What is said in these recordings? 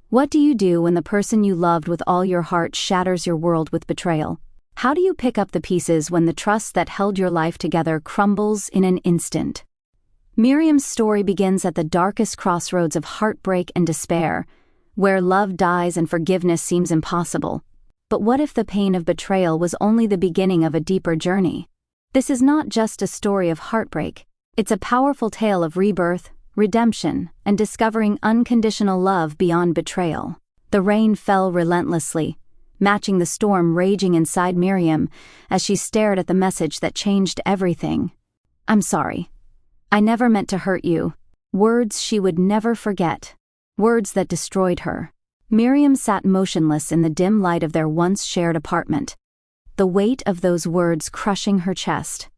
What do you do when the person you loved with all your heart shatters your world with betrayal? How do you pick up the pieces when the trust that held your life together crumbles in an instant? Miriam's story begins at the darkest crossroads of heartbreak and despair, where love dies and forgiveness seems impossible. But what if the pain of betrayal was only the beginning of a deeper journey? This is not just a story of heartbreak, it's a powerful tale of rebirth, redemption, and discovering unconditional love beyond betrayal. The rain fell relentlessly, matching the storm raging inside Miriam as she stared at the message that changed everything. "I'm sorry. I never meant to hurt you." Words she would never forget. Words that destroyed her. Miriam sat motionless in the dim light of their once shared apartment, the weight of those words crushing her chest.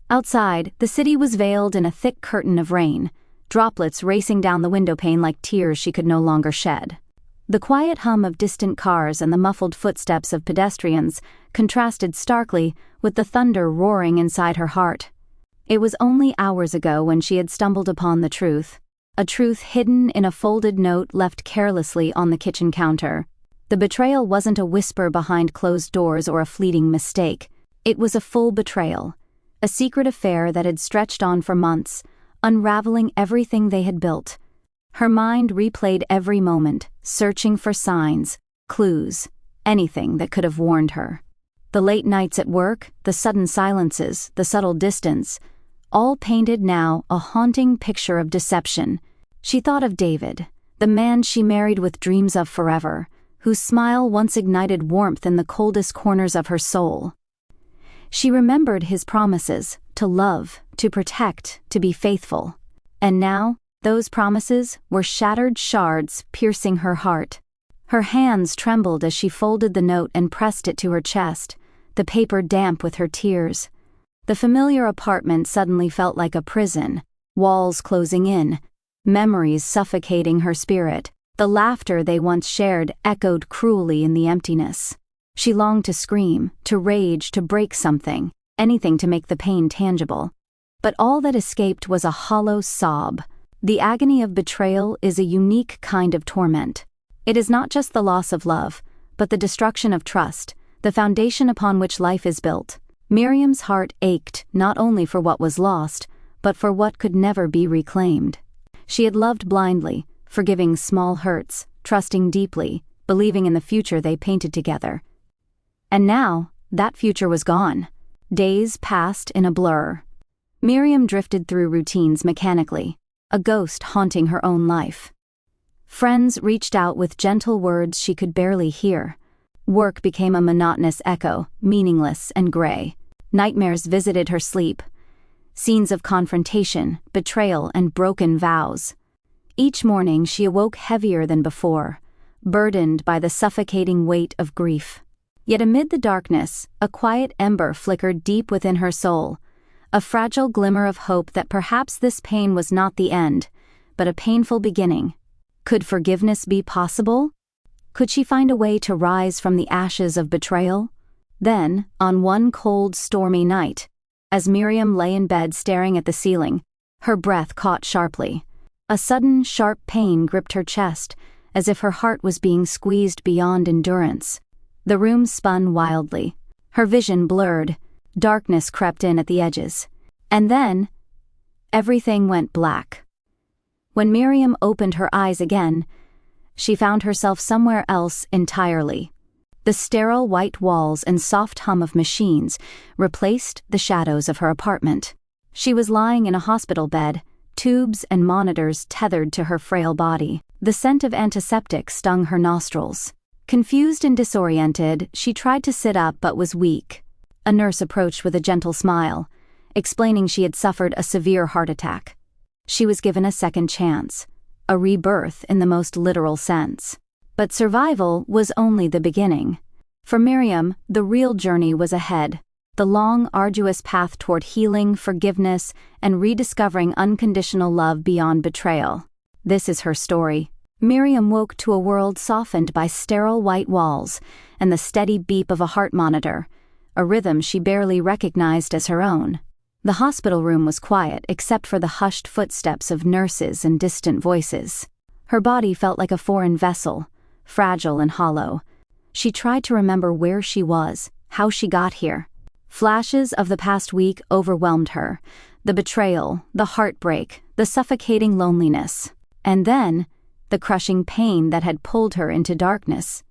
Outside, the city was veiled in a thick curtain of rain, droplets racing down the windowpane like tears she could no longer shed. The quiet hum of distant cars and the muffled footsteps of pedestrians contrasted starkly with the thunder roaring inside her heart. It was only hours ago when she had stumbled upon the truth, a truth hidden in a folded note left carelessly on the kitchen counter. The betrayal wasn't a whisper behind closed doors or a fleeting mistake. It was a full betrayal, a secret affair that had stretched on for months, unraveling everything they had built. Her mind replayed every moment, searching for signs, clues, anything that could have warned her. The late nights at work, the sudden silences, the subtle distance, all painted now a haunting picture of deception. She thought of David, the man she married with dreams of forever, whose smile once ignited warmth in the coldest corners of her soul. She remembered his promises, to love, to protect, to be faithful. And now, those promises were shattered shards piercing her heart. Her hands trembled as she folded the note and pressed it to her chest, the paper damp with her tears. The familiar apartment suddenly felt like a prison, walls closing in, memories suffocating her spirit. The laughter they once shared echoed cruelly in the emptiness. She longed to scream, to rage, to break something, anything to make the pain tangible. But all that escaped was a hollow sob. The agony of betrayal is a unique kind of torment. It is not just the loss of love, but the destruction of trust, the foundation upon which life is built. Miriam's heart ached not only for what was lost, but for what could never be reclaimed. She had loved blindly, forgiving small hurts, trusting deeply, believing in the future they painted together. And now, that future was gone. Days passed in a blur. Miriam drifted through routines mechanically, a ghost haunting her own life. Friends reached out with gentle words she could barely hear. Work became a monotonous echo, meaningless and gray. Nightmares visited her sleep. Scenes of confrontation, betrayal, and broken vows. Each morning she awoke heavier than before, burdened by the suffocating weight of grief. Yet amid the darkness, a quiet ember flickered deep within her soul, a fragile glimmer of hope that perhaps this pain was not the end, but a painful beginning. Could forgiveness be possible? Could she find a way to rise from the ashes of betrayal? Then, on one cold, stormy night, as Miriam lay in bed staring at the ceiling, her breath caught sharply. A sudden, sharp pain gripped her chest, as if her heart was being squeezed beyond endurance. The room spun wildly. Her vision blurred. Darkness crept in at the edges. And then, everything went black. When Miriam opened her eyes again, she found herself somewhere else entirely. The sterile white walls and soft hum of machines replaced the shadows of her apartment. She was lying in a hospital bed, tubes and monitors tethered to her frail body. The scent of antiseptic stung her nostrils. Confused and disoriented, she tried to sit up but was weak. A nurse approached with a gentle smile, explaining she had suffered a severe heart attack. She was given a second chance, a rebirth in the most literal sense. But survival was only the beginning. For Miriam, the real journey was ahead, the long, arduous path toward healing, forgiveness, and rediscovering unconditional love beyond betrayal. This is her story. Miriam woke to a world softened by sterile white walls and the steady beep of a heart monitor, a rhythm she barely recognized as her own. The hospital room was quiet except for the hushed footsteps of nurses and distant voices. Her body felt like a foreign vessel, fragile and hollow. She tried to remember where she was, how she got here. Flashes of the past week overwhelmed her. The betrayal, the heartbreak, the suffocating loneliness. And then, the crushing pain that had pulled her into darkness.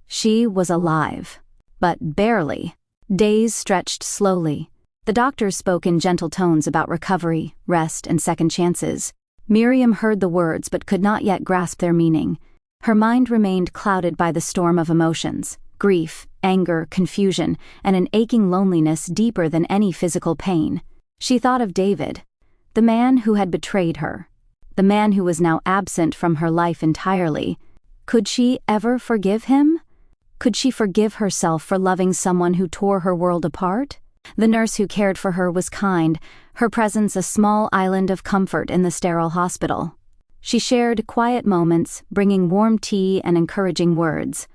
She was alive. But barely. Days stretched slowly. The doctors spoke in gentle tones about recovery, rest, and second chances. Miriam heard the words but could not yet grasp their meaning. Her mind remained clouded by the storm of emotions, grief, anger, confusion, and an aching loneliness deeper than any physical pain. She thought of David, the man who had betrayed her, the man who was now absent from her life entirely. Could she ever forgive him? Could she forgive herself for loving someone who tore her world apart? The nurse who cared for her was kind, her presence a small island of comfort in the sterile hospital. She shared quiet moments, bringing warm tea and encouraging words.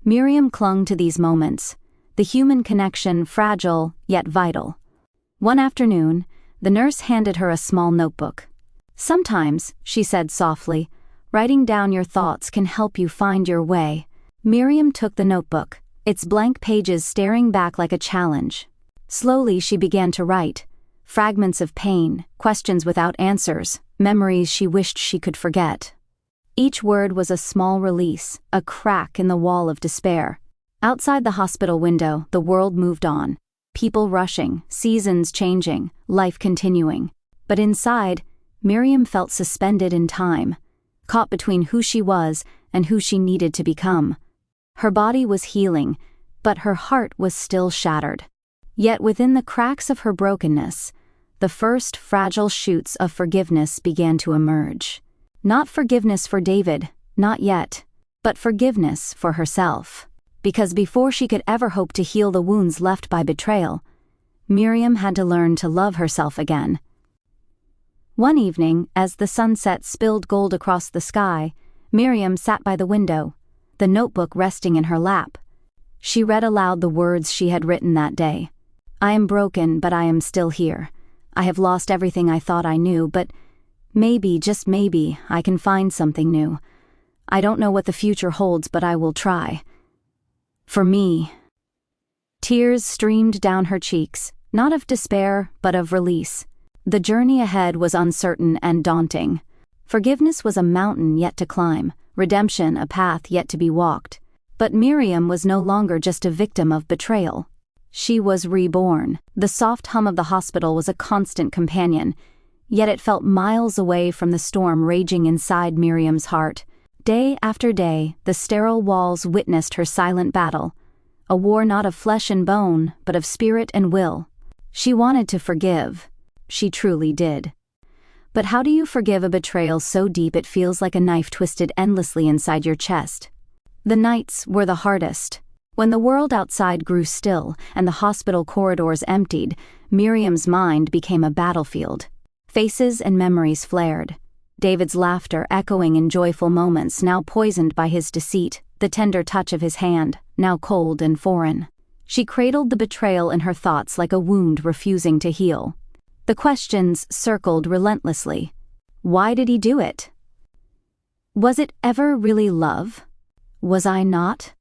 Miriam clung to these moments, the human connection fragile yet vital. One afternoon, the nurse handed her a small notebook. "Sometimes," she said softly, "writing down your thoughts can help you find your way." Miriam took the notebook, its blank pages staring back like a challenge. Slowly she began to write. Fragments of pain, questions without answers, memories she wished she could forget. Each word was a small release, a crack in the wall of despair. Outside the hospital window, the world moved on. People rushing, seasons changing, life continuing. But inside, Miriam felt suspended in time, caught between who she was and who she needed to become. Her body was healing, but her heart was still shattered. Yet within the cracks of her brokenness, the first fragile shoots of forgiveness began to emerge. Not forgiveness for David, not yet, but forgiveness for herself. Because before she could ever hope to heal the wounds left by betrayal, Miriam had to learn to love herself again. One evening, as the sunset spilled gold across the sky, Miriam sat by the window, the notebook resting in her lap. She read aloud the words she had written that day. "I am broken, but I am still here. I have lost everything I thought I knew, but maybe, just maybe, I can find something new. I don't know what the future holds, but I will try. For me." Tears streamed down her cheeks, not of despair, but of release. The journey ahead was uncertain and daunting. Forgiveness was a mountain yet to climb, redemption a path yet to be walked. But Miriam was no longer just a victim of betrayal. She was reborn. The soft hum of the hospital was a constant companion, yet it felt miles away from the storm raging inside Miriam's heart. Day after day, the sterile walls witnessed her silent battle, a war not of flesh and bone, but of spirit and will. She wanted to forgive. She truly did. But how do you forgive a betrayal so deep it feels like a knife twisted endlessly inside your chest? The nights were the hardest. When the world outside grew still and the hospital corridors emptied, Miriam's mind became a battlefield. Faces and memories flared. David's laughter echoing in joyful moments, now poisoned by his deceit, the tender touch of his hand, now cold and foreign. She cradled the betrayal in her thoughts like a wound refusing to heal. The questions circled relentlessly. Why did he do it? Was it ever really love? Was I not?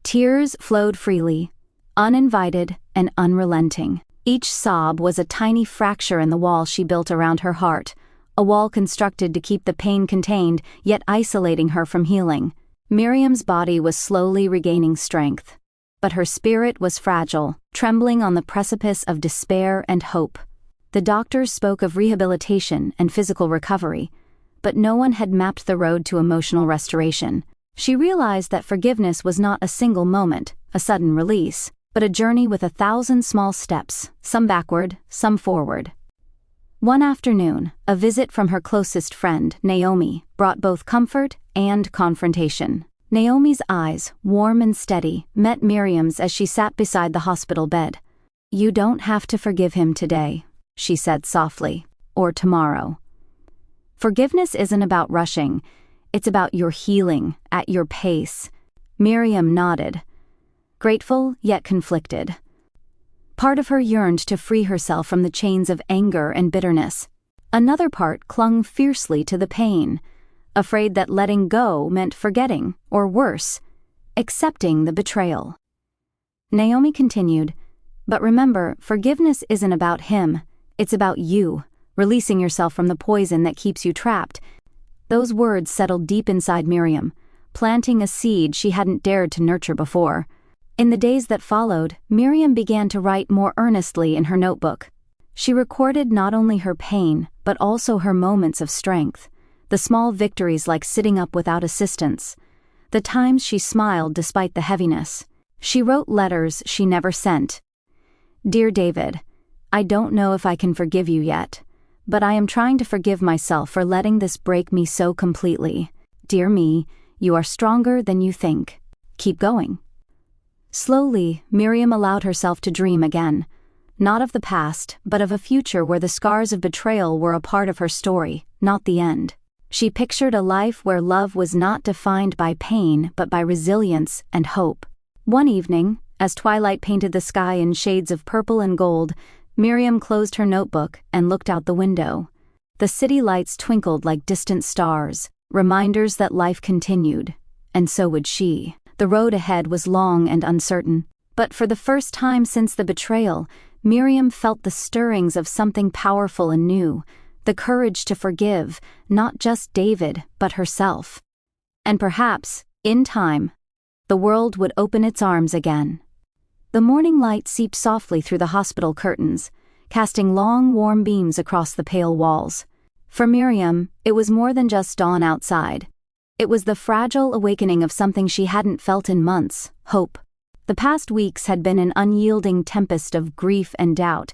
Tears flowed freely, uninvited and unrelenting. Each sob was a tiny fracture in the wall she built around her heart, a wall constructed to keep the pain contained, yet isolating her from healing. Miriam's body was slowly regaining strength, but her spirit was fragile, trembling on the precipice of despair and hope. The doctors spoke of rehabilitation and physical recovery, but no one had mapped the road to emotional restoration. She realized that forgiveness was not a single moment, a sudden release, but a journey with 1,000 small steps, some backward, some forward. One afternoon, a visit from her closest friend, Naomi, brought both comfort and confrontation. Naomi's eyes, warm and steady, met Miriam's as she sat beside the hospital bed. "You don't have to forgive him today," she said softly, "or tomorrow. Forgiveness isn't about rushing. It's about your healing, at your pace." Miriam nodded, grateful yet conflicted. Part of her yearned to free herself from the chains of anger and bitterness. Another part clung fiercely to the pain, afraid that letting go meant forgetting, or worse, accepting the betrayal. Naomi continued, "But remember, forgiveness isn't about him, it's about you, releasing yourself from the poison that keeps you trapped." Those words settled deep inside Miriam, planting a seed she hadn't dared to nurture before. In the days that followed, Miriam began to write more earnestly in her notebook. She recorded not only her pain, but also her moments of strength, the small victories like sitting up without assistance, the times she smiled despite the heaviness. She wrote letters she never sent. "Dear David, I don't know if I can forgive you yet, but I am trying to forgive myself for letting this break me so completely. Dear me, you are stronger than you think. Keep going." Slowly, Miriam allowed herself to dream again, not of the past, but of a future where the scars of betrayal were a part of her story, not the end. She pictured a life where love was not defined by pain but by resilience and hope. One evening, as twilight painted the sky in shades of purple and gold, Miriam closed her notebook and looked out the window. The city lights twinkled like distant stars, reminders that life continued, and so would she. The road ahead was long and uncertain, but for the first time since the betrayal, Miriam felt the stirrings of something powerful and new, the courage to forgive, not just David, but herself. And perhaps, in time, the world would open its arms again. The morning light seeped softly through the hospital curtains, casting long, warm beams across the pale walls. For Miriam, it was more than just dawn outside. It was the fragile awakening of something she hadn't felt in months: hope. The past weeks had been an unyielding tempest of grief and doubt,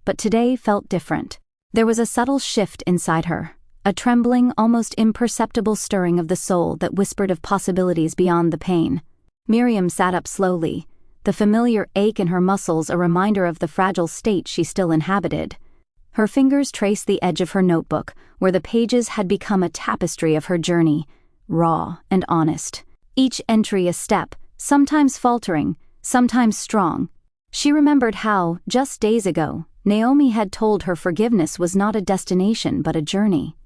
but today felt different. There was a subtle shift inside her, a trembling, almost imperceptible stirring of the soul that whispered of possibilities beyond the pain. Miriam sat up slowly, the familiar ache in her muscles a reminder of the fragile state she still inhabited. Her fingers traced the edge of her notebook, where the pages had become a tapestry of her journey, raw and honest. Each entry a step, sometimes faltering, sometimes strong. She remembered how, just days ago, Naomi had told her forgiveness was not a destination but a journey.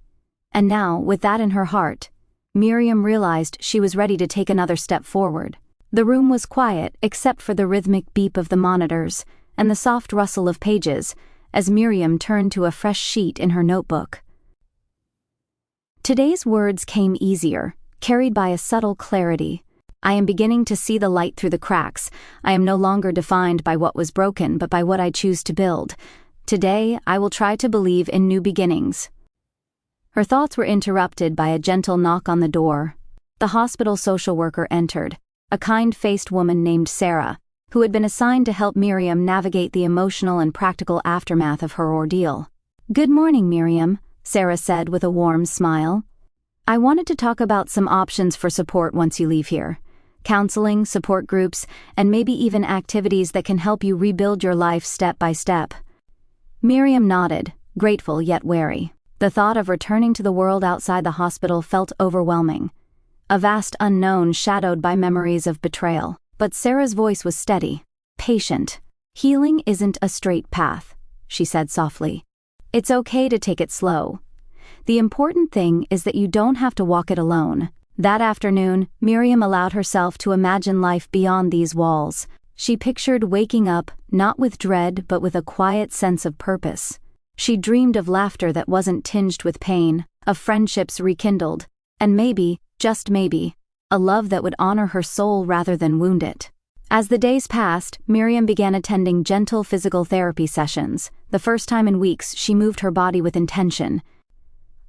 And now, with that in her heart, Miriam realized she was ready to take another step forward. The room was quiet except for the rhythmic beep of the monitors and the soft rustle of pages as Miriam turned to a fresh sheet in her notebook. Today's words came easier, carried by a subtle clarity. "I am beginning to see the light through the cracks. I am no longer defined by what was broken but by what I choose to build. Today, I will try to believe in new beginnings." Her thoughts were interrupted by a gentle knock on the door. The hospital social worker entered, a kind-faced woman named Sarah, who had been assigned to help Miriam navigate the emotional and practical aftermath of her ordeal. "Good morning, Miriam," Sarah said with a warm smile. "I wanted to talk about some options for support once you leave here. Counseling, support groups, and maybe even activities that can help you rebuild your life step by step." Miriam nodded, grateful yet wary. The thought of returning to the world outside the hospital felt overwhelming. A vast unknown shadowed by memories of betrayal. But Sarah's voice was steady, patient. "Healing isn't a straight path," she said softly. "It's okay to take it slow. The important thing is that you don't have to walk it alone." That afternoon, Miriam allowed herself to imagine life beyond these walls. She pictured waking up, not with dread but with a quiet sense of purpose. She dreamed of laughter that wasn't tinged with pain, of friendships rekindled, and maybe, just maybe, a love that would honor her soul rather than wound it. As the days passed, Miriam began attending gentle physical therapy sessions. The first time in weeks, she moved her body with intention.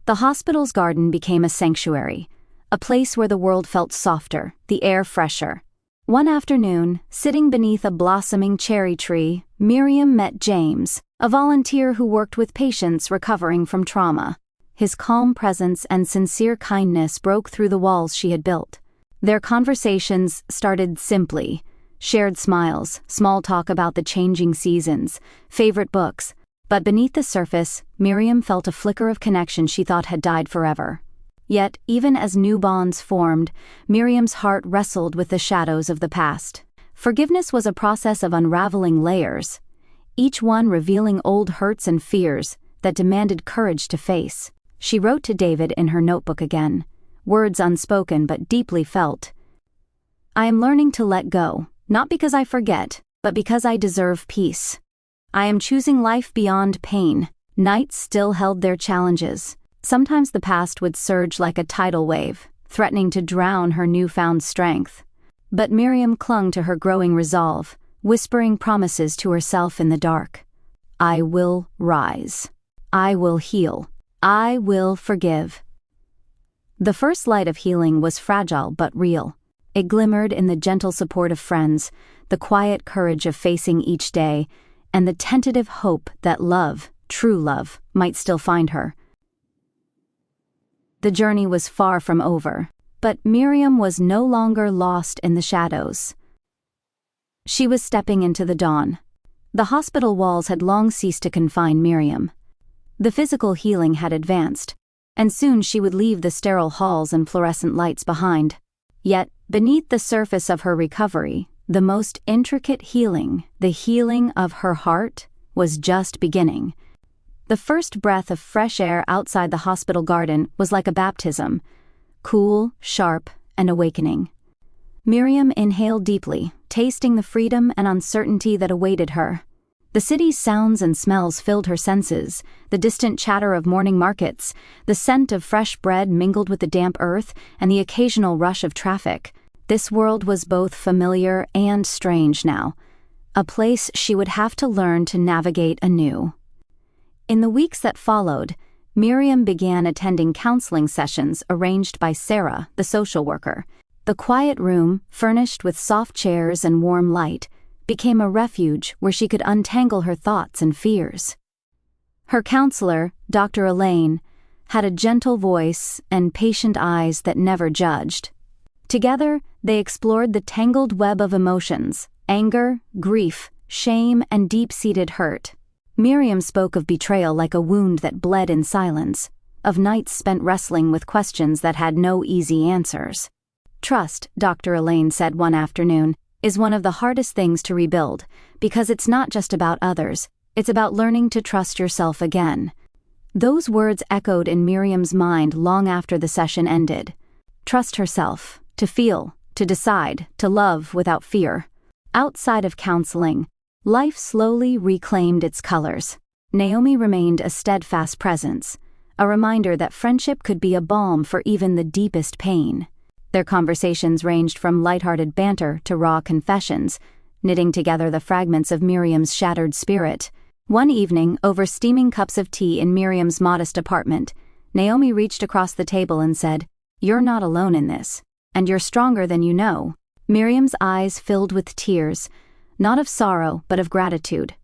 The hospital's garden became a sanctuary, a place where the world felt softer, the air fresher. One afternoon, sitting beneath a blossoming cherry tree, Miriam met James, a volunteer who worked with patients recovering from trauma. His calm presence and sincere kindness broke through the walls she had built. Their conversations started simply: shared smiles, small talk about the changing seasons, favorite books. But beneath the surface, Miriam felt a flicker of connection she thought had died forever. Yet, even as new bonds formed, Miriam's heart wrestled with the shadows of the past. Forgiveness was a process of unraveling layers, each one revealing old hurts and fears that demanded courage to face. She wrote to David in her notebook again, words unspoken but deeply felt. I am learning to let go, not because I forget, but because I deserve peace. I am choosing life beyond pain. Nights still held their challenges. Sometimes the past would surge like a tidal wave, threatening to drown her newfound strength. But Miriam clung to her growing resolve, whispering promises to herself in the dark. I will rise. I will heal. I will forgive. The first light of healing was fragile but real. It glimmered in the gentle support of friends, the quiet courage of facing each day, and the tentative hope that love, true love, might still find her. The journey was far from over, but Miriam was no longer lost in the shadows. She was stepping into the dawn. The hospital walls had long ceased to confine Miriam. The physical healing had advanced, and soon she would leave the sterile halls and fluorescent lights behind. Yet, beneath the surface of her recovery, the most intricate healing, the healing of her heart, was just beginning. The first breath of fresh air outside the hospital garden was like a baptism, cool, sharp, and awakening. Miriam inhaled deeply, tasting the freedom and uncertainty that awaited her. The city's sounds and smells filled her senses, the distant chatter of morning markets, the scent of fresh bread mingled with the damp earth, and the occasional rush of traffic. This world was both familiar and strange now, a place she would have to learn to navigate anew. In the weeks that followed, Miriam began attending counseling sessions arranged by Sarah, the social worker. The quiet room, furnished with soft chairs and warm light, became a refuge where she could untangle her thoughts and fears. Her counselor, Dr. Elaine, had a gentle voice and patient eyes that never judged. Together, they explored the tangled web of emotions, anger, grief, shame, and deep-seated hurt. Miriam spoke of betrayal like a wound that bled in silence, of nights spent wrestling with questions that had no easy answers. Trust, Dr. Elaine said one afternoon, is one of the hardest things to rebuild, because it's not just about others, it's about learning to trust yourself again. Those words echoed in Miriam's mind long after the session ended. Trust herself, to feel, to decide, to love without fear. Outside of counseling, life slowly reclaimed its colors. Naomi remained a steadfast presence, a reminder that friendship could be a balm for even the deepest pain. Their conversations ranged from lighthearted banter to raw confessions, knitting together the fragments of Miriam's shattered spirit. One evening, over steaming cups of tea in Miriam's modest apartment, Naomi reached across the table and said, "You're not alone in this, and you're stronger than you know." Miriam's eyes filled with tears, not of sorrow but of gratitude.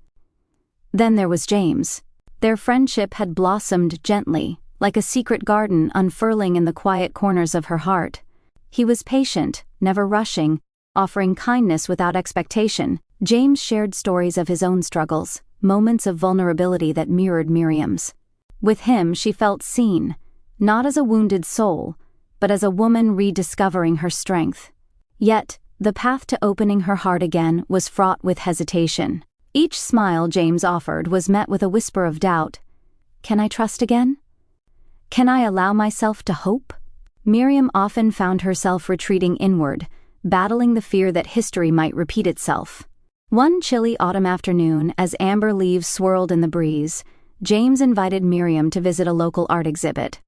Then there was James. Their friendship had blossomed gently, like a secret garden unfurling in the quiet corners of her heart. He was patient, never rushing, offering kindness without expectation. James shared stories of his own struggles, moments of vulnerability that mirrored Miriam's. With him, she felt seen, not as a wounded soul, but as a woman rediscovering her strength. Yet, the path to opening her heart again was fraught with hesitation. Each smile James offered was met with a whisper of doubt. Can I trust again? Can I allow myself to hope? Miriam often found herself retreating inward, battling the fear that history might repeat itself. One chilly autumn afternoon, as amber leaves swirled in the breeze, James invited Miriam to visit a local art exhibit.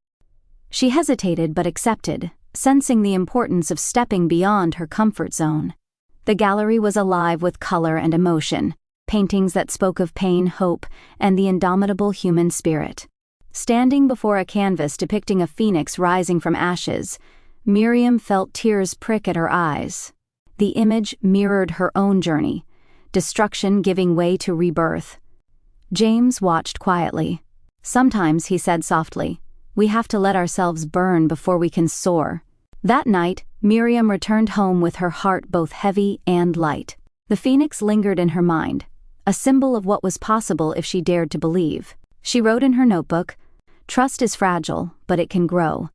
She hesitated but accepted, sensing the importance of stepping beyond her comfort zone. The gallery was alive with color and emotion, paintings that spoke of pain, hope, and the indomitable human spirit. Standing before a canvas depicting a phoenix rising from ashes, Miriam felt tears prick at her eyes. The image mirrored her own journey, destruction giving way to rebirth. James watched quietly. Sometimes, he said softly, we have to let ourselves burn before we can soar. That night, Miriam returned home with her heart both heavy and light. The phoenix lingered in her mind, a symbol of what was possible if she dared to believe. She wrote in her notebook, "Trust is fragile, but it can grow.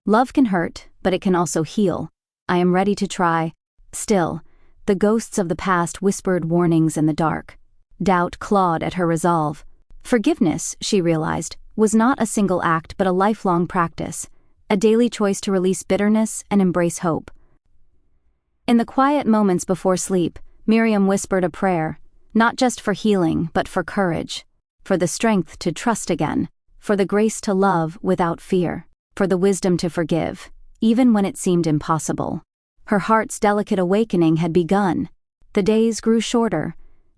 Love can hurt, but it can also heal. I am ready to try." Still, the ghosts of the past whispered warnings in the dark. Doubt clawed at her resolve. Forgiveness, she realized, was not a single act but a lifelong practice, a daily choice to release bitterness and embrace hope. In the quiet moments before sleep, Miriam whispered a prayer, not just for healing, but for courage, for the strength to trust again, for the grace to love without fear, for the wisdom to forgive, even when it seemed impossible. Her heart's delicate awakening had begun. The days grew shorter,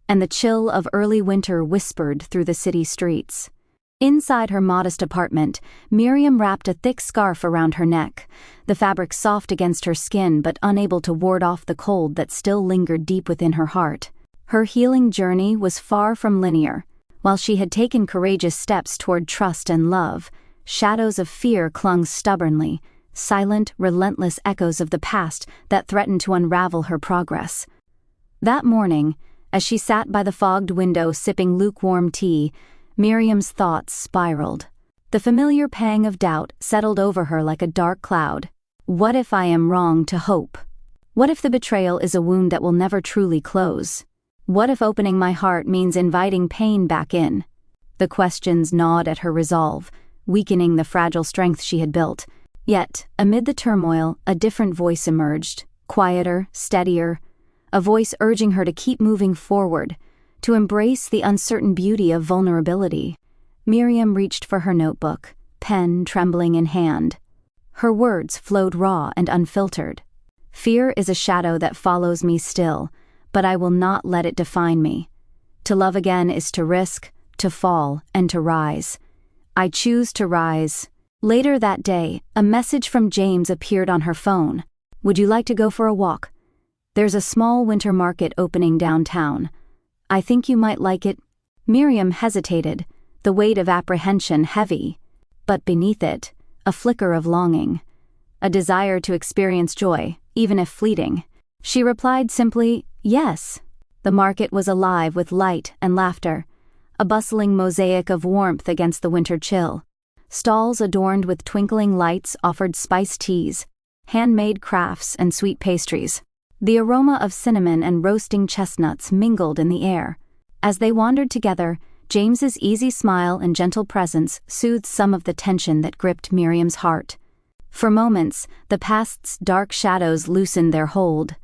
and the chill of early winter whispered through the city streets. Inside her modest apartment, Miriam wrapped a thick scarf around her neck, the fabric soft against her skin but unable to ward off the cold that still lingered deep within her heart. Her healing journey was far from linear. While she had taken courageous steps toward trust and love, shadows of fear clung stubbornly, silent, relentless echoes of the past that threatened to unravel her progress. That morning, as she sat by the fogged window sipping lukewarm tea, Miriam's thoughts spiraled. The familiar pang of doubt settled over her like a dark cloud. What if I am wrong to hope? What if the betrayal is a wound that will never truly close? What if opening my heart means inviting pain back in? The questions gnawed at her resolve, weakening the fragile strength she had built. Yet, amid the turmoil, a different voice emerged, quieter, steadier, a voice urging her to keep moving forward, to embrace the uncertain beauty of vulnerability. Miriam reached for her notebook, pen trembling in hand. Her words flowed raw and unfiltered. Fear is a shadow that follows me still, but I will not let it define me. To love again is to risk, to fall, and to rise. I choose to rise. Later that day, a message from James appeared on her phone. Would you like to go for a walk? There's a small winter market opening downtown. I think you might like it. Miriam hesitated, the weight of apprehension heavy, but beneath it, a flicker of longing, a desire to experience joy, even if fleeting. She replied simply, yes. The market was alive with light and laughter, a bustling mosaic of warmth against the winter chill. Stalls adorned with twinkling lights offered spiced teas, handmade crafts, and sweet pastries. The aroma of cinnamon and roasting chestnuts mingled in the air. As they wandered together, James's easy smile and gentle presence soothed some of the tension that gripped Miriam's heart. For moments, the past's dark shadows loosened their hold.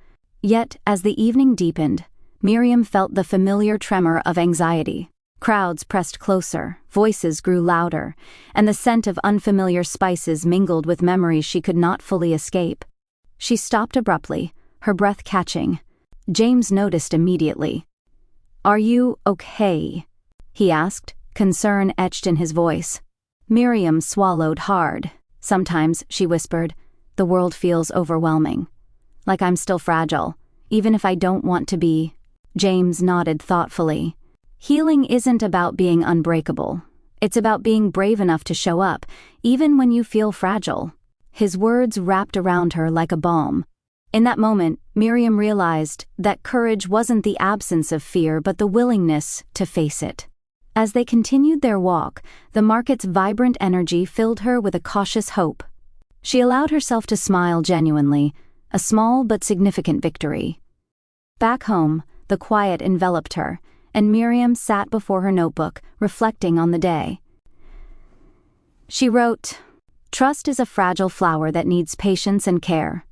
Yet, as the evening deepened, Miriam felt the familiar tremor of anxiety. Crowds pressed closer, voices grew louder, and the scent of unfamiliar spices mingled with memories she could not fully escape. She stopped abruptly, her breath catching. James noticed immediately. "Are you okay?" he asked, concern etched in his voice. Miriam swallowed hard. "Sometimes," she whispered, "the world feels overwhelming. Like I'm still fragile, even if I don't want to be." James nodded thoughtfully. "Healing isn't about being unbreakable. It's about being brave enough to show up, even when you feel fragile." His words wrapped around her like a balm. In that moment, Miriam realized that courage wasn't the absence of fear but the willingness to face it. As they continued their walk, the market's vibrant energy filled her with a cautious hope. She allowed herself to smile genuinely, a small but significant victory. Back home, the quiet enveloped her, and Miriam sat before her notebook, reflecting on the day. She wrote, "Trust is a fragile flower that needs patience and care.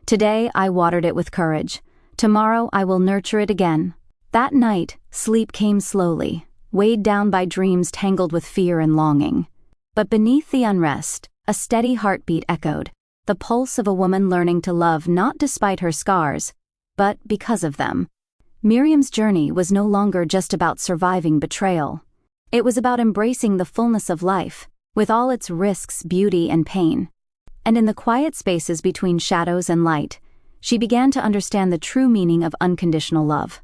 Today I watered it with courage. Tomorrow I will nurture it again." That night, sleep came slowly, weighed down by dreams tangled with fear and longing. But beneath the unrest, a steady heartbeat echoed, the pulse of a woman learning to love not despite her scars, but because of them. Miriam's journey was no longer just about surviving betrayal. It was about embracing the fullness of life, with all its risks, beauty, and pain. And in the quiet spaces between shadows and light, she began to understand the true meaning of unconditional love.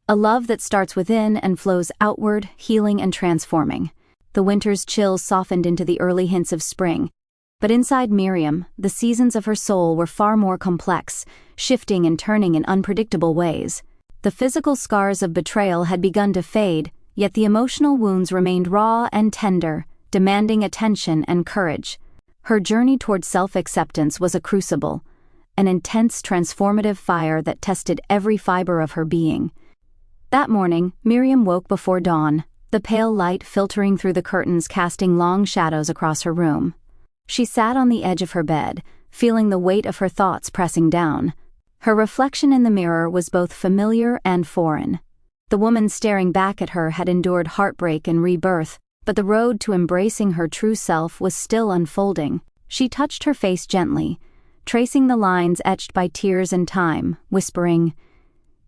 A love that starts within and flows outward, healing and transforming. The winter's chill softened into the early hints of spring, but inside Miriam, the seasons of her soul were far more complex, shifting and turning in unpredictable ways. The physical scars of betrayal had begun to fade, yet the emotional wounds remained raw and tender, demanding attention and courage. Her journey toward self-acceptance was a crucible, an intense transformative fire that tested every fiber of her being. That morning, Miriam woke before dawn, the pale light filtering through the curtains casting long shadows across her room. She sat on the edge of her bed, feeling the weight of her thoughts pressing down. Her reflection in the mirror was both familiar and foreign. The woman staring back at her had endured heartbreak and rebirth, but the road to embracing her true self was still unfolding. She touched her face gently, tracing the lines etched by tears and time, whispering,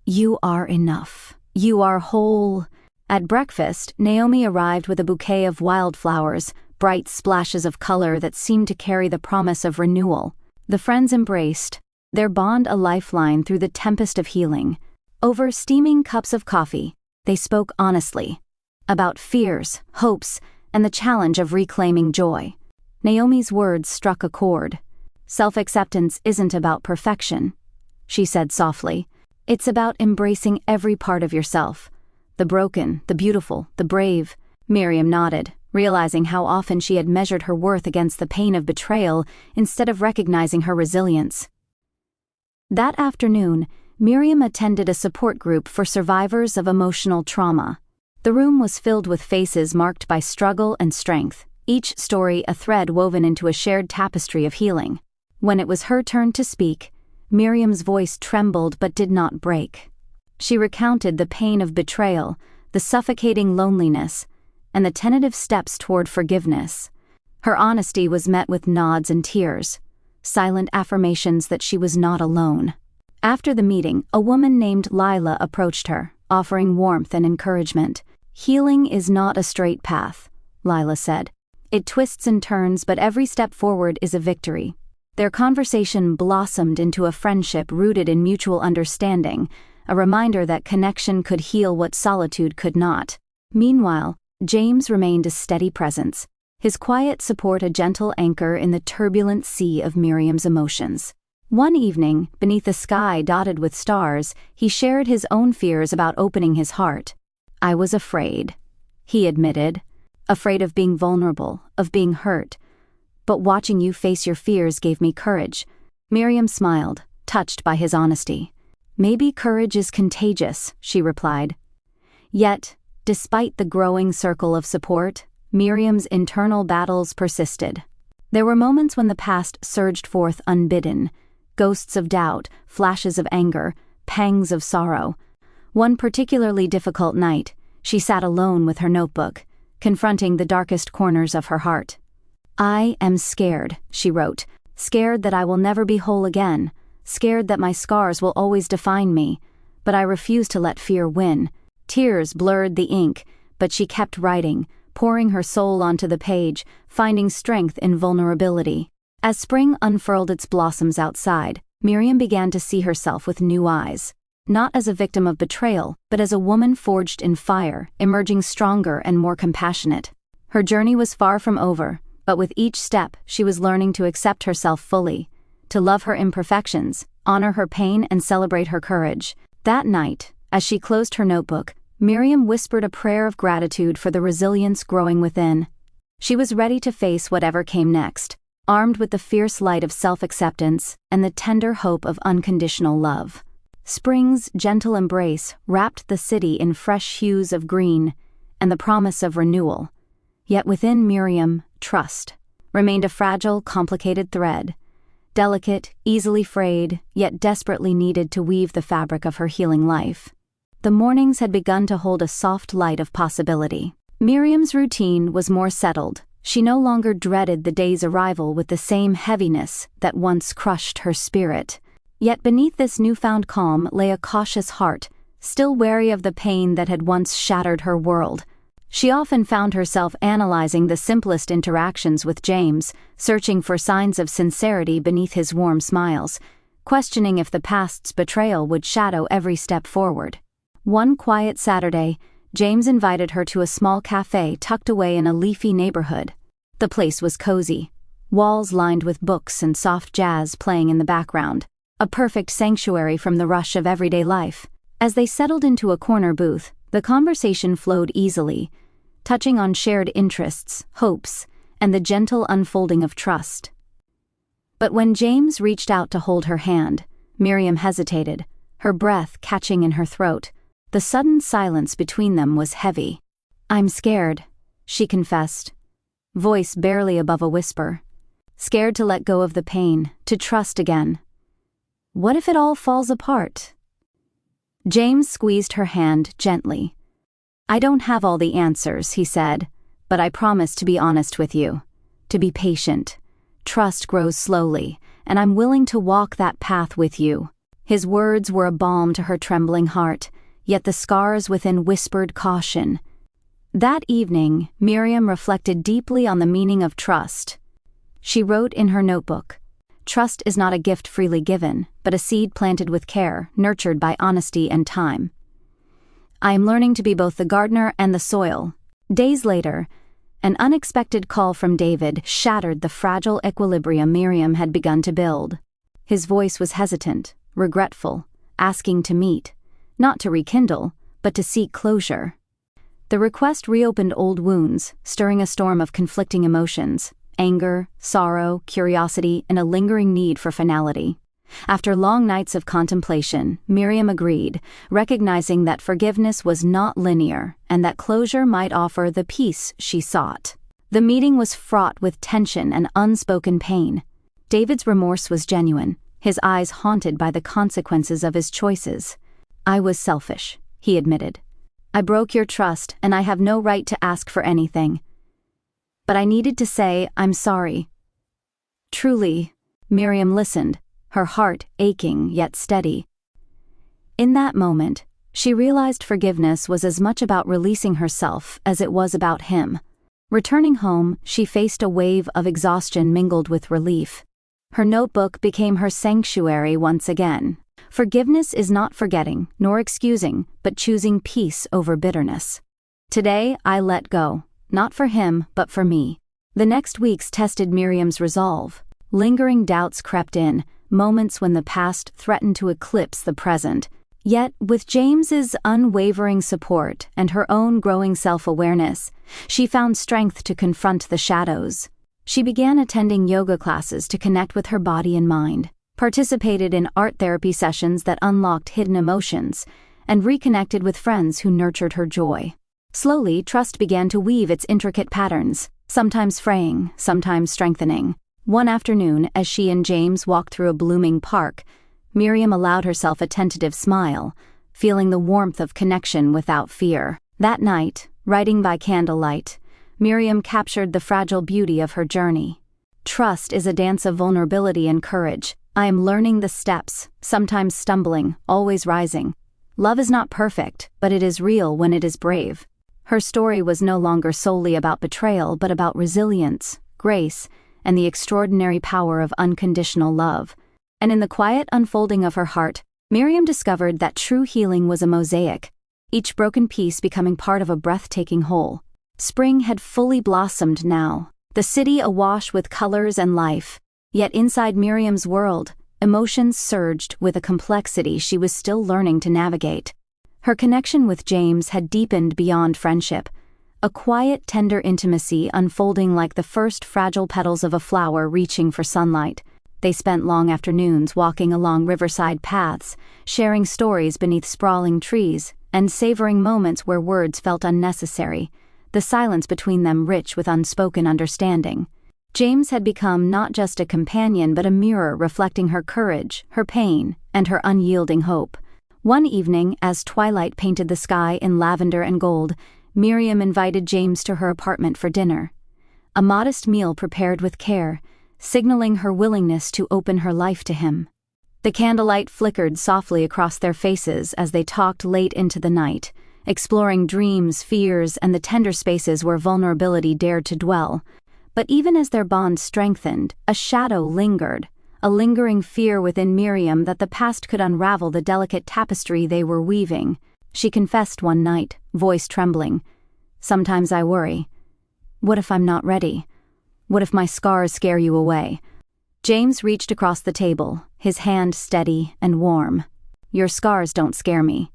"You are enough. You are whole." At breakfast, Naomi arrived with a bouquet of wildflowers, bright splashes of color that seemed to carry the promise of renewal. The friends embraced, their bond a lifeline through the tempest of healing. Over steaming cups of coffee, they spoke honestly about fears, hopes, and the challenge of reclaiming joy. Naomi's words struck a chord. "Self-acceptance isn't about perfection," she said softly. "It's about embracing every part of yourself. The broken, the beautiful, the brave." Miriam nodded, realizing how often she had measured her worth against the pain of betrayal instead of recognizing her resilience. That afternoon, Miriam attended a support group for survivors of emotional trauma. The room was filled with faces marked by struggle and strength, each story a thread woven into a shared tapestry of healing. When it was her turn to speak, Miriam's voice trembled but did not break. She recounted the pain of betrayal, the suffocating loneliness, and the tentative steps toward forgiveness. Her honesty was met with nods and tears, silent affirmations that she was not alone. After the meeting, a woman named Lila approached her, offering warmth and encouragement. "Healing is not a straight path," Lila said. "It twists and turns, but every step forward is a victory." Their conversation blossomed into a friendship rooted in mutual understanding, a reminder that connection could heal what solitude could not. Meanwhile, James remained a steady presence, his quiet support a gentle anchor in the turbulent sea of Miriam's emotions. One evening, beneath a sky dotted with stars, he shared his own fears about opening his heart. "I was afraid," he admitted. "Afraid of being vulnerable, of being hurt. But watching you face your fears gave me courage." Miriam smiled, touched by his honesty. "Maybe courage is contagious," she replied. Yet, despite the growing circle of support, Miriam's internal battles persisted. There were moments when the past surged forth unbidden, ghosts of doubt, flashes of anger, pangs of sorrow. One particularly difficult night, she sat alone with her notebook, confronting the darkest corners of her heart. "I am scared," she wrote, "scared that I will never be whole again, scared that my scars will always define me, but I refuse to let fear win." Tears blurred the ink, but she kept writing, pouring her soul onto the page, finding strength in vulnerability. As spring unfurled its blossoms outside, Miriam began to see herself with new eyes. Not as a victim of betrayal, but as a woman forged in fire, emerging stronger and more compassionate. Her journey was far from over, but with each step she was learning to accept herself fully, to love her imperfections, honor her pain and celebrate her courage. That night, as she closed her notebook, Miriam whispered a prayer of gratitude for the resilience growing within. She was ready to face whatever came next, armed with the fierce light of self-acceptance and the tender hope of unconditional love. Spring's gentle embrace wrapped the city in fresh hues of green and the promise of renewal. Yet within Miriam, trust remained a fragile, complicated thread, delicate, easily frayed, yet desperately needed to weave the fabric of her healing life. The mornings had begun to hold a soft light of possibility. Miriam's routine was more settled. She no longer dreaded the day's arrival with the same heaviness that once crushed her spirit. Yet beneath this newfound calm lay a cautious heart, still wary of the pain that had once shattered her world. She often found herself analyzing the simplest interactions with James, searching for signs of sincerity beneath his warm smiles, questioning if the past's betrayal would shadow every step forward. One quiet Saturday, James invited her to a small cafe tucked away in a leafy neighborhood. The place was cozy, walls lined with books and soft jazz playing in the background, a perfect sanctuary from the rush of everyday life. As they settled into a corner booth, the conversation flowed easily, touching on shared interests, hopes, and the gentle unfolding of trust. But when James reached out to hold her hand, Miriam hesitated, her breath catching in her throat. The sudden silence between them was heavy. "I'm scared," she confessed, voice barely above a whisper. scared to let go of the pain, to trust again. What if it all falls apart? James squeezed her hand gently. I don't have all the answers, he said, but I promise to be honest with you, to be patient. Trust grows slowly, and I'm willing to walk that path with you. His words were a balm to her trembling heart, yet the scars within whispered caution. That evening, Miriam reflected deeply on the meaning of trust. She wrote in her notebook, "Trust is not a gift freely given, but a seed planted with care, nurtured by honesty and time. I am learning to be both the gardener and the soil." Days later, an unexpected call from David shattered the fragile equilibrium Miriam had begun to build. His voice was hesitant, regretful, asking to meet, not to rekindle, but to seek closure. The request reopened old wounds, stirring a storm of conflicting emotions, anger, sorrow, curiosity, and a lingering need for finality. After long nights of contemplation, Miriam agreed, recognizing that forgiveness was not linear and that closure might offer the peace she sought. The meeting was fraught with tension and unspoken pain. David's remorse was genuine, his eyes haunted by the consequences of his choices. I was selfish, he admitted. I broke your trust, and I have no right to ask for anything. But I needed to say, I'm sorry. Truly, Miriam listened, her heart aching yet steady. In that moment, she realized forgiveness was as much about releasing herself as it was about him. Returning home, she faced a wave of exhaustion mingled with relief. Her notebook became her sanctuary once again. Forgiveness is not forgetting, nor excusing, but choosing peace over bitterness. Today, I let go, not for him, but for me. The next weeks tested Miriam's resolve. Lingering doubts crept in, moments when the past threatened to eclipse the present. Yet, with James's unwavering support and her own growing self-awareness, she found strength to confront the shadows. She began attending yoga classes to connect with her body and mind, participated in art therapy sessions that unlocked hidden emotions, and reconnected with friends who nurtured her joy. Slowly, trust began to weave its intricate patterns, sometimes fraying, sometimes strengthening. One afternoon, as she and James walked through a blooming park, Miriam allowed herself a tentative smile, feeling the warmth of connection without fear. That night, writing by candlelight, Miriam captured the fragile beauty of her journey. Trust is a dance of vulnerability and courage. I am learning the steps, sometimes stumbling, always rising. Love is not perfect, but it is real when it is brave. Her story was no longer solely about betrayal, but about resilience, grace, and the extraordinary power of unconditional love. And in the quiet unfolding of her heart, Miriam discovered that true healing was a mosaic, each broken piece becoming part of a breathtaking whole. Spring had fully blossomed now, the city awash with colors and life. Yet inside Miriam's world, emotions surged with a complexity she was still learning to navigate. Her connection with James had deepened beyond friendship, a quiet, tender intimacy unfolding like the first fragile petals of a flower reaching for sunlight. They spent long afternoons walking along riverside paths, sharing stories beneath sprawling trees, and savoring moments where words felt unnecessary, the silence between them rich with unspoken understanding. James had become not just a companion but a mirror reflecting her courage, her pain, and her unyielding hope. One evening, as twilight painted the sky in lavender and gold, Miriam invited James to her apartment for dinner. A modest meal prepared with care, signaling her willingness to open her life to him. The candlelight flickered softly across their faces as they talked late into the night, exploring dreams, fears, and the tender spaces where vulnerability dared to dwell. But even as their bond strengthened, a shadow lingered, a lingering fear within Miriam that the past could unravel the delicate tapestry they were weaving. She confessed one night, voice trembling, "Sometimes I worry. What if I'm not ready? What if my scars scare you away?" James reached across the table, his hand steady and warm. "Your scars don't scare me.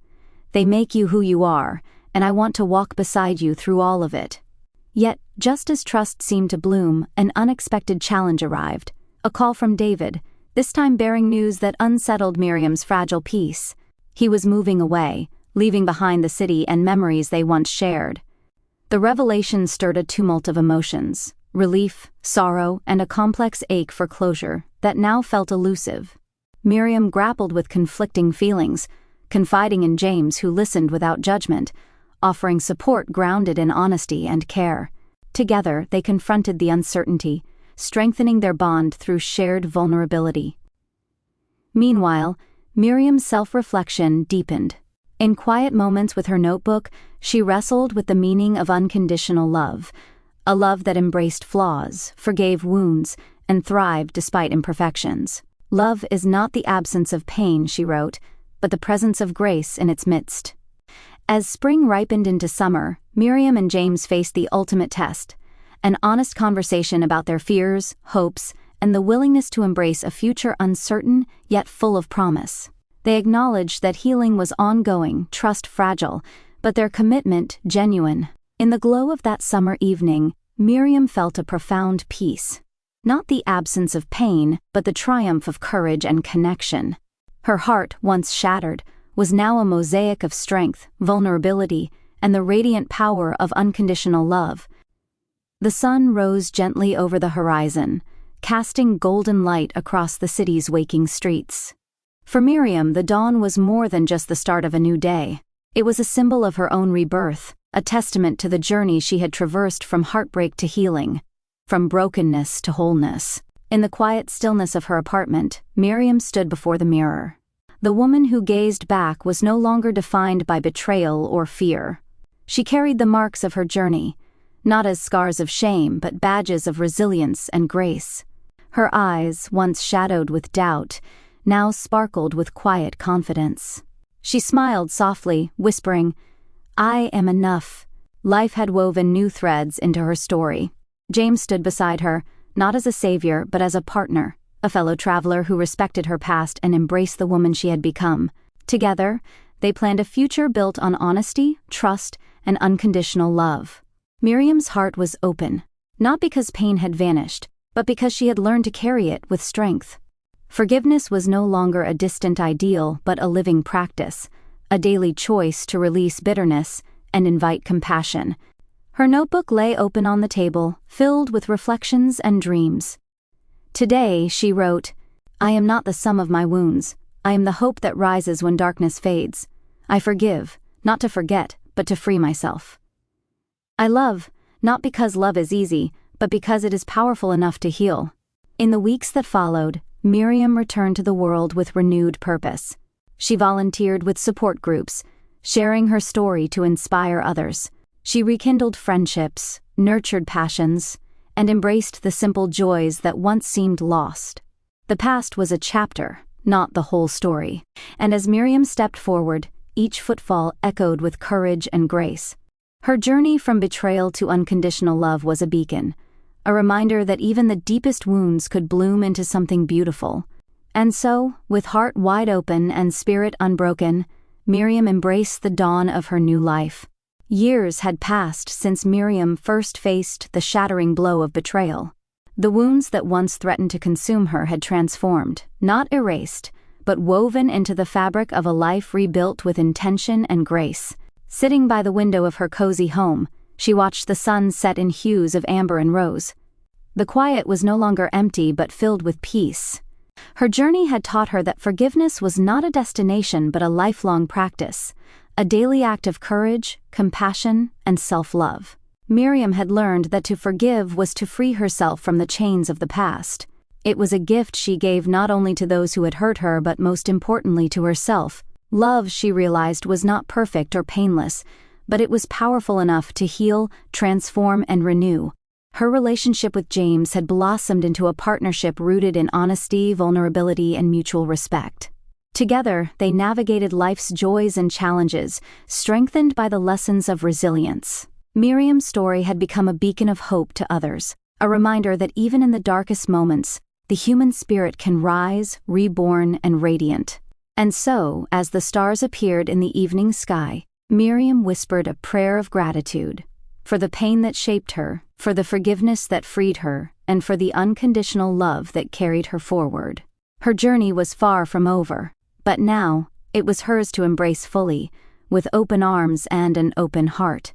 They make you who you are, and I want to walk beside you through all of it." Yet, just as trust seemed to bloom, an unexpected challenge arrived. A call from David, this time bearing news that unsettled Miriam's fragile peace. He was moving away, leaving behind the city and memories they once shared. The revelation stirred a tumult of emotions. relief, sorrow, and a complex ache for closure that now felt elusive. Miriam grappled with conflicting feelings, confiding in James, who listened without judgment, offering support grounded in honesty and care. Together, they confronted the uncertainty, strengthening their bond through shared vulnerability. Meanwhile, Miriam's self-reflection deepened. In quiet moments with her notebook, she wrestled with the meaning of unconditional love, a love that embraced flaws, forgave wounds, and thrived despite imperfections. "Love is not the absence of pain," she wrote, "but the presence of grace in its midst." As spring ripened into summer, Miriam and James faced the ultimate test, an honest conversation about their fears, hopes, and the willingness to embrace a future uncertain yet full of promise. They acknowledged that healing was ongoing, trust fragile, but their commitment genuine. In the glow of that summer evening, Miriam felt a profound peace. Not the absence of pain, but the triumph of courage and connection. Her heart, once shattered, was now a mosaic of strength, vulnerability, and the radiant power of unconditional love. The sun rose gently over the horizon, casting golden light across the city's waking streets. For Miriam, the dawn was more than just the start of a new day. It was a symbol of her own rebirth, a testament to the journey she had traversed from heartbreak to healing, from brokenness to wholeness. In the quiet stillness of her apartment, Miriam stood before the mirror. The woman who gazed back was no longer defined by betrayal or fear. She carried the marks of her journey, not as scars of shame, but badges of resilience and grace. Her eyes, once shadowed with doubt, now sparkled with quiet confidence. She smiled softly, whispering, "I am enough." Life had woven new threads into her story. James stood beside her, not as a savior, but as a partner, a fellow traveler who respected her past and embraced the woman she had become. Together, they planned a future built on honesty, trust, and unconditional love. Miriam's heart was open, not because pain had vanished, but because she had learned to carry it with strength. Forgiveness was no longer a distant ideal, but a living practice, a daily choice to release bitterness and invite compassion. Her notebook lay open on the table, filled with reflections and dreams. Today, she wrote, "I am not the sum of my wounds. I am the hope that rises when darkness fades. I forgive, not to forget, but to free myself. I love, not because love is easy, but because it is powerful enough to heal." In the weeks that followed, Miriam returned to the world with renewed purpose. She volunteered with support groups, sharing her story to inspire others. She rekindled friendships, nurtured passions, and embraced the simple joys that once seemed lost. The past was a chapter, not the whole story, and as Miriam stepped forward, each footfall echoed with courage and grace. Her journey from betrayal to unconditional love was a beacon, a reminder that even the deepest wounds could bloom into something beautiful. And so, with heart wide open and spirit unbroken, Miriam embraced the dawn of her new life. Years had passed since Miriam first faced the shattering blow of betrayal. The wounds that once threatened to consume her had transformed, not erased, but woven into the fabric of a life rebuilt with intention and grace. Sitting by the window of her cozy home, she watched the sun set in hues of amber and rose. The quiet was no longer empty but filled with peace. Her journey had taught her that forgiveness was not a destination but a lifelong practice, a daily act of courage, compassion, and self-love. Miriam had learned that to forgive was to free herself from the chains of the past. It was a gift she gave not only to those who had hurt her but most importantly to herself. Love, she realized, was not perfect or painless, but it was powerful enough to heal, transform, and renew. Her relationship with James had blossomed into a partnership rooted in honesty, vulnerability, and mutual respect. Together, they navigated life's joys and challenges, strengthened by the lessons of resilience. Miriam's story had become a beacon of hope to others, a reminder that even in the darkest moments, the human spirit can rise, reborn, and radiant. And so, as the stars appeared in the evening sky, Miriam whispered a prayer of gratitude for the pain that shaped her, for the forgiveness that freed her, and for the unconditional love that carried her forward. Her journey was far from over, but now, it was hers to embrace fully, with open arms and an open heart.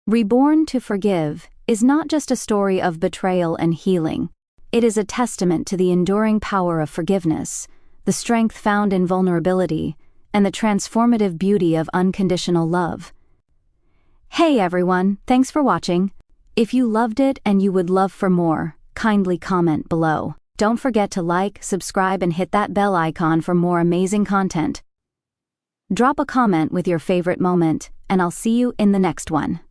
Reborn to forgive, is not just a story of betrayal and healing. It is a testament to the enduring power of forgiveness, the strength found in vulnerability, and the transformative beauty of unconditional love. Hey everyone, thanks for watching. If you loved it and you would love for more, kindly comment below. Don't forget to like, subscribe, and hit that bell icon for more amazing content. Drop a comment with your favorite moment, and I'll see you in the next one.